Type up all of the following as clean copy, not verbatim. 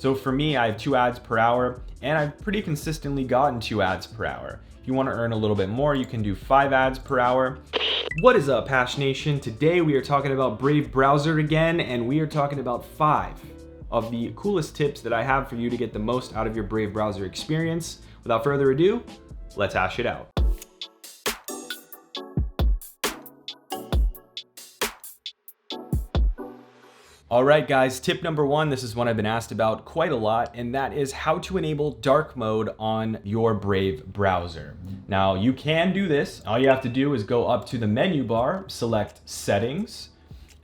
So for me, I have 2 ads per hour, and I've pretty consistently gotten 2 ads per hour. If you want to earn a little bit more, you can do 5 ads per hour. What is up, Hash Nation? Today we are talking about Brave Browser again, and we are talking about 5 of the coolest tips that I have for you to get the most out of your Brave Browser experience. Without further ado, let's hash it out. All right, guys, tip number 1, this is one I've been asked about quite a lot, and that is how to enable dark mode on your Brave browser. Now, you can do this. All you have to do is go up to the menu bar, select Settings,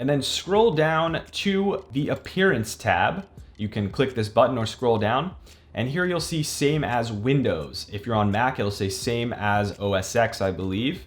and then scroll down to the Appearance tab. You can click this button or scroll down, and here you'll see Same as Windows. If you're on Mac, it'll say Same as OS X, I believe.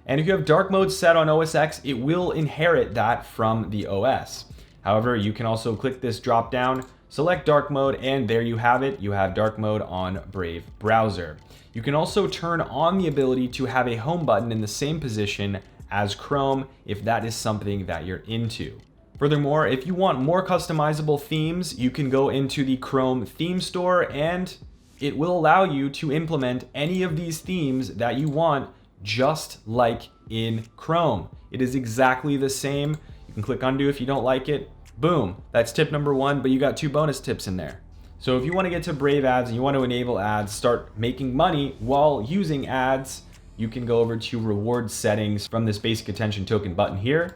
And if you have dark mode set on OS X, it will inherit that from the OS. However, you can also click this drop down, select dark mode, and there you have it. You have dark mode on Brave browser. You can also turn on the ability to have a home button in the same position as Chrome if that is something that you're into. Furthermore, if you want more customizable themes, you can go into the Chrome theme store and it will allow you to implement any of these themes that you want, just like in Chrome. It is exactly the same. You can click undo if you don't like it. Boom, that's tip number 1, but you got 2 bonus tips in there. So if you want to get to Brave ads and you want to enable ads, start making money while using ads, you can go over to rewards settings from this basic attention token button here.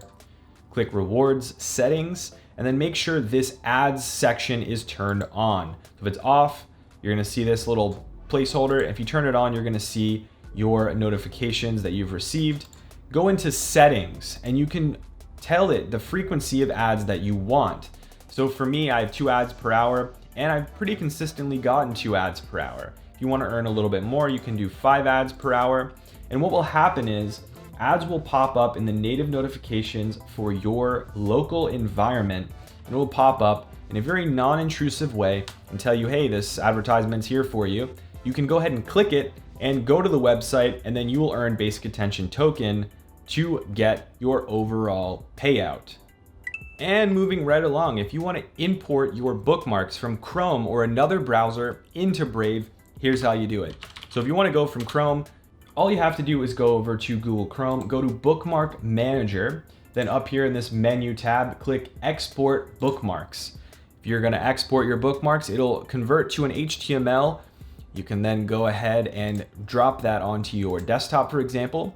Click rewards settings, and then make sure this ads section is turned on. If it's off, you're gonna see this little placeholder. If you turn it on, you're gonna see your notifications that you've received. Go into settings and you can tell it the frequency of ads that you want. So for me, I have 2 ads per hour, and I've pretty consistently gotten 2 ads per hour. If you want to earn a little bit more, you can do 5 ads per hour. And what will happen is ads will pop up in the native notifications for your local environment, and it will pop up in a very non-intrusive way and tell you, hey, this advertisement's here for you. You can go ahead and click it and go to the website, and then you will earn basic attention token to get your overall payout. And moving right along, if you want to import your bookmarks from Chrome or another browser into Brave, here's how you do it. So if you want to go from Chrome, all you have to do is go over to Google Chrome, go to Bookmark Manager, then up here in this menu tab, click Export Bookmarks. If you're going to export your bookmarks, it'll convert to an HTML. You can then go ahead and drop that onto your desktop, for example.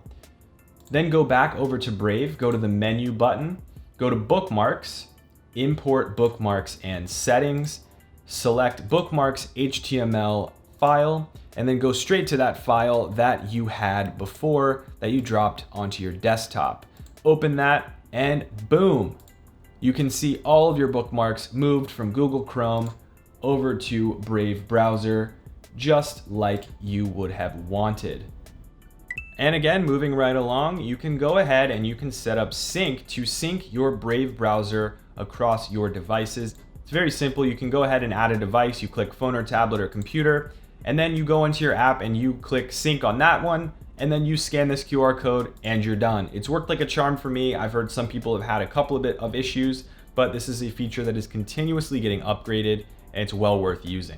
Then go back over to Brave, go to the menu button, go to Bookmarks, import bookmarks and settings, select bookmarks HTML file, and then go straight to that file that you had before that you dropped onto your desktop. Open that and boom, you can see all of your bookmarks moved from Google Chrome over to Brave browser, just like you would have wanted. And again, moving right along, you can go ahead and you can set up sync to sync your Brave browser across your devices. It's very simple. You can go ahead and add a device. You click phone or tablet or computer, and then you go into your app and you click sync on that one, and then you scan this QR code and you're done. It's worked like a charm for me. I've heard some people have had a couple of issues, but this is a feature that is continuously getting upgraded and it's well worth using.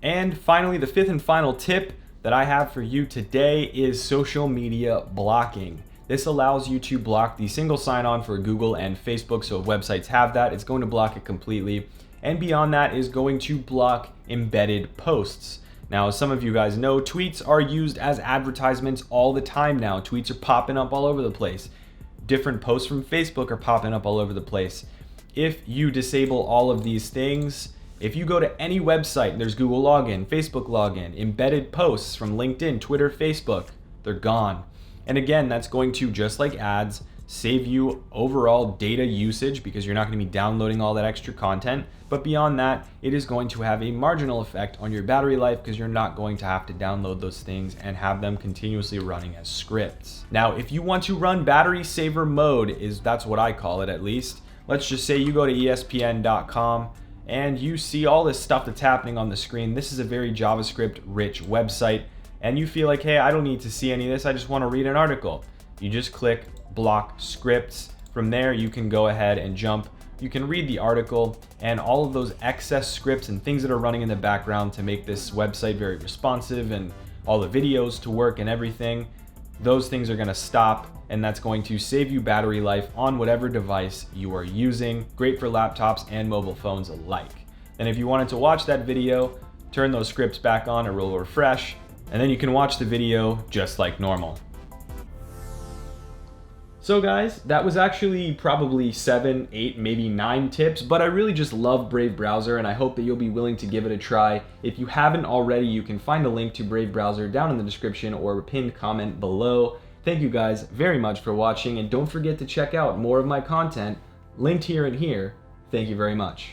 And finally, the 5th and final tip that I have for you today is social media blocking. This allows you to block the single sign-on for Google and Facebook, so if websites have that, it's going to block it completely. And beyond that is going to block embedded posts. Now, as some of you guys know, tweets are used as advertisements all the time now. Tweets are popping up all over the place. Different posts from Facebook are popping up all over the place. If you disable all of these things, if you go to any website, there's Google login, Facebook login, embedded posts from LinkedIn, Twitter, Facebook, they're gone. And again, that's going to, just like ads, save you overall data usage because you're not going to be downloading all that extra content. But beyond that, it is going to have a marginal effect on your battery life because you're not going to have to download those things and have them continuously running as scripts. Now, if you want to run battery saver mode, that's what I call it at least. Let's just say you go to ESPN.com and you see all this stuff that's happening on the screen. This is a very JavaScript rich website, and you feel like, hey, I don't need to see any of this. I just want to read an article. You just click block scripts. From there, you can go ahead and jump you can read the article, and all of those excess scripts and things that are running in the background to make this website very responsive and all the videos to work and everything, those things are going to stop, and that's going to save you battery life on whatever device you are using. Great for laptops and mobile phones alike. And if you wanted to watch that video, turn those scripts back on, it will refresh, and then you can watch the video just like normal. So guys, that was actually probably 7, 8, maybe 9 tips, but I really just love Brave Browser, and I hope that you'll be willing to give it a try. If you haven't already, you can find a link to Brave Browser down in the description or a pinned comment below. Thank you guys very much for watching, and don't forget to check out more of my content linked here and here. Thank you very much.